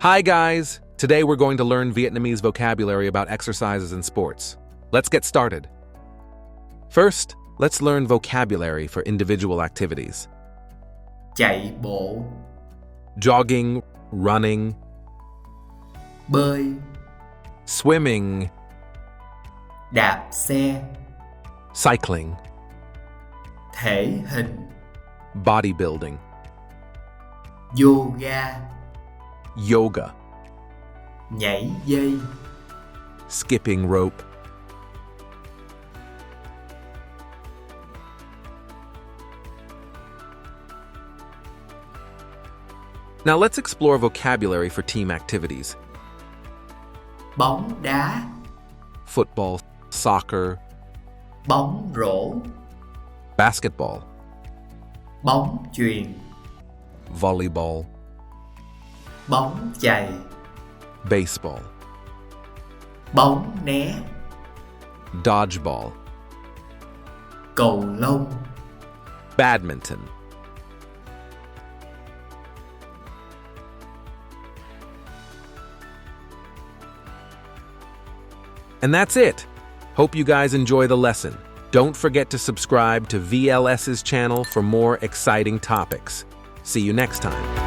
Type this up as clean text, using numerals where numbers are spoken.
Hi guys! Today we're going to learn Vietnamese vocabulary about exercises and sports. Let's get started. First, let's learn vocabulary for individual activities. Chạy bộ, Jogging, running, bơi, swimming, đạp xe, cycling, thể hình, bodybuilding, yoga, yoga, nhảy dây, skipping rope, Now let's explore vocabulary for team activities. bóng đá, Football, soccer, bóng rổ, basketball, bóng chuyền, volleyball, bóng chày, baseball, bóng né, dodgeball, cầu lông, badminton. And that's it. Hope you guys enjoy the lesson. Don't forget to subscribe to VLS's channel for more exciting topics. See you next time.